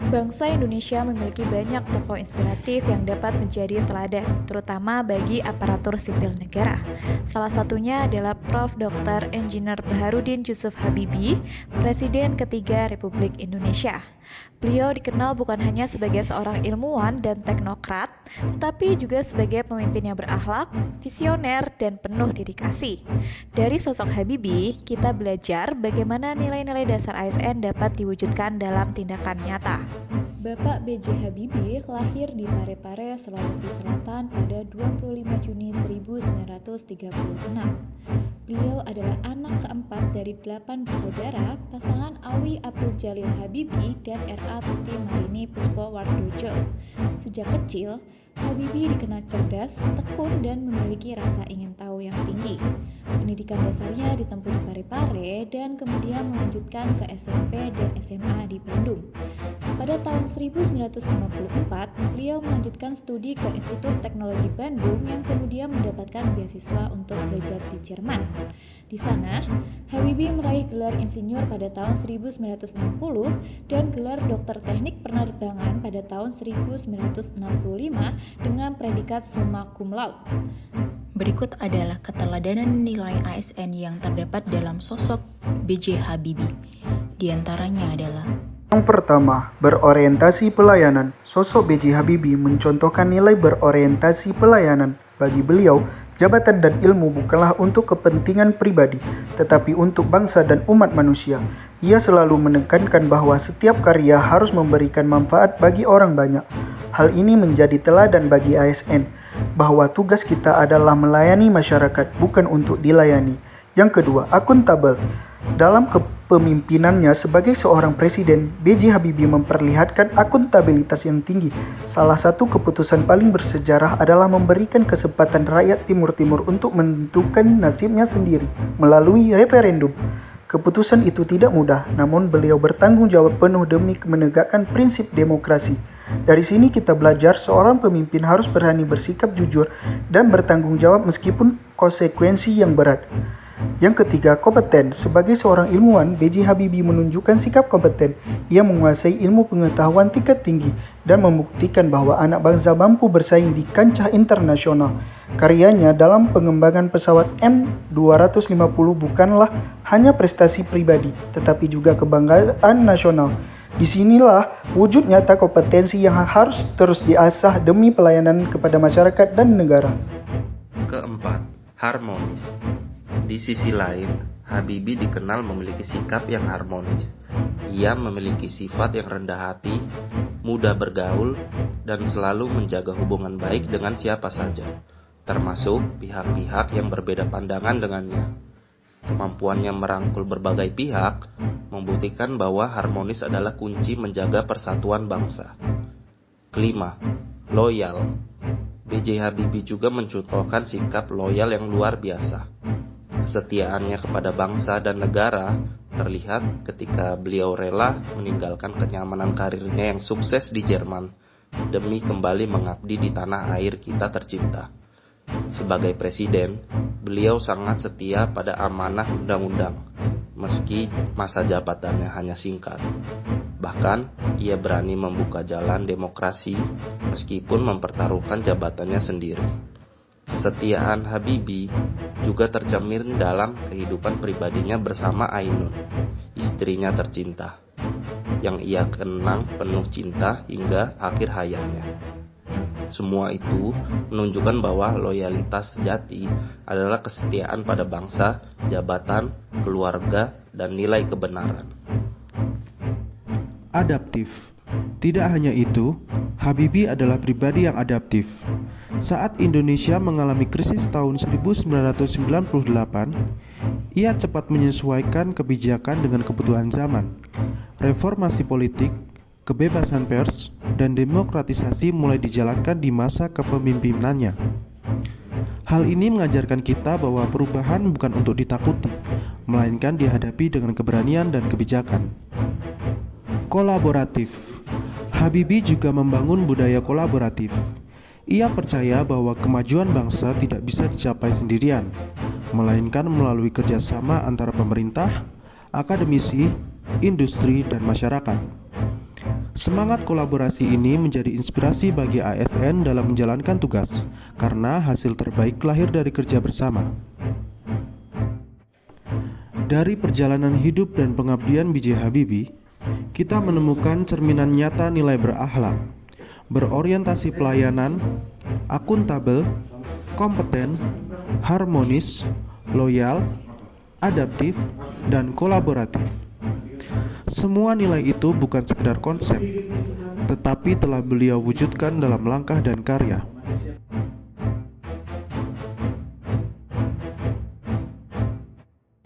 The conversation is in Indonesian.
Bangsa Indonesia memiliki banyak tokoh inspiratif yang dapat menjadi teladan, terutama bagi aparatur sipil negara. Salah satunya adalah Prof. Dr. Engineer Baharudin Yusuf Habibie, Presiden ketiga Republik Indonesia. Beliau dikenal bukan hanya sebagai seorang ilmuwan dan teknokrat, tetapi juga sebagai pemimpin yang berakhlak, visioner, dan penuh dedikasi. Dari sosok Habibie, kita belajar bagaimana nilai-nilai dasar ASN dapat diwujudkan dalam tindakan nyata. Bapak B.J. Habibie lahir di Parepare, Sulawesi Selatan pada 25 Juni 1936. Beliau adalah anak keempat dari 8 bersaudara, pasangan Awi Abdul Jalil Habibie dan R.A. Tuti Marini Puspo Wardojo. Sejak kecil, Habibie dikenal cerdas, tekun, dan memiliki rasa ingin tahu yang tinggi. Pendidikan dasarnya ditempuh di Parepare dan kemudian melanjutkan ke SMP dan SMA di Bandung. Pada tahun 1954, beliau melanjutkan studi ke Institut Teknologi Bandung yang kemudian mendapatkan beasiswa untuk belajar di Jerman. Di sana, Habibie meraih gelar insinyur pada tahun 1960 dan gelar dokter teknik penerbangan pada tahun 1965 dengan predikat summa cum laude. Berikut adalah keteladanan nilai ASN yang terdapat dalam sosok B.J. Habibie. Di antaranya adalah: yang pertama, berorientasi pelayanan. Sosok B.J. Habibie mencontohkan nilai berorientasi pelayanan. Bagi beliau, jabatan dan ilmu bukanlah untuk kepentingan pribadi, tetapi untuk bangsa dan umat manusia. Ia selalu menekankan bahwa setiap karya harus memberikan manfaat bagi orang banyak. Hal ini menjadi teladan bagi ASN, bahwa tugas kita adalah melayani masyarakat, bukan untuk dilayani. Yang kedua, akuntabel. Dalam kepemimpinannya sebagai seorang presiden, B.J. Habibie memperlihatkan akuntabilitas yang tinggi. Salah satu keputusan paling bersejarah adalah memberikan kesempatan rakyat Timur Timur untuk menentukan nasibnya sendiri melalui referendum. Keputusan itu tidak mudah, namun beliau bertanggung jawab penuh demi menegakkan prinsip demokrasi. Dari sini kita belajar seorang pemimpin harus berani bersikap jujur dan bertanggung jawab meskipun konsekuensi yang berat. Yang ketiga, kompeten. Sebagai seorang ilmuwan, B.J. Habibie menunjukkan sikap kompeten. Ia menguasai ilmu pengetahuan tingkat tinggi dan membuktikan bahwa anak bangsa mampu bersaing di kancah internasional. Karyanya dalam pengembangan pesawat M250 bukanlah hanya prestasi pribadi, tetapi juga kebanggaan nasional. Disinilah wujud nyata kompetensi yang harus terus diasah demi pelayanan kepada masyarakat dan negara. Keempat, harmonis. Di sisi lain, Habibie dikenal memiliki sikap yang harmonis. Ia memiliki sifat yang rendah hati, mudah bergaul, dan selalu menjaga hubungan baik dengan siapa saja, termasuk pihak-pihak yang berbeda pandangan dengannya. Kemampuannya merangkul berbagai pihak membuktikan bahwa harmonis adalah kunci menjaga persatuan bangsa. Kelima, loyal. B.J. Habibie juga mencontohkan sikap loyal yang luar biasa. Kesetiaannya kepada bangsa dan negara terlihat ketika beliau rela meninggalkan kenyamanan karirnya yang sukses di Jerman demi kembali mengabdi di tanah air kita tercinta. Sebagai presiden, beliau sangat setia pada amanah undang-undang, meski masa jabatannya hanya singkat. Bahkan, ia berani membuka jalan demokrasi meskipun mempertaruhkan jabatannya sendiri. Kesetiaan Habibie juga tercermin dalam kehidupan pribadinya bersama Ainun, istrinya tercinta, yang ia kenang penuh cinta hingga akhir hayatnya. Semua itu menunjukkan bahwa loyalitas sejati adalah kesetiaan pada bangsa, jabatan, keluarga, dan nilai kebenaran. Adaptif. Tidak hanya itu, Habibie adalah pribadi yang adaptif. Saat Indonesia mengalami krisis tahun 1998, ia cepat menyesuaikan kebijakan dengan kebutuhan zaman. Reformasi politik, kebebasan pers, dan demokratisasi mulai dijalankan di masa kepemimpinannya. Hal ini mengajarkan kita bahwa perubahan bukan untuk ditakuti, melainkan dihadapi dengan keberanian dan kebijakan. Kolaboratif. Habibie juga membangun budaya kolaboratif. Ia percaya bahwa kemajuan bangsa tidak bisa dicapai sendirian, melainkan melalui kerjasama antara pemerintah, akademisi, industri, dan masyarakat. Semangat kolaborasi ini menjadi inspirasi bagi ASN dalam menjalankan tugas, karena hasil terbaik lahir dari kerja bersama. Dari perjalanan hidup dan pengabdian B.J. Habibie, kita menemukan cerminan nyata nilai berakhlak, berorientasi pelayanan, akuntabel, kompeten, harmonis, loyal, adaptif, dan kolaboratif. Semua nilai itu bukan sekedar konsep, tetapi telah beliau wujudkan dalam langkah dan karya.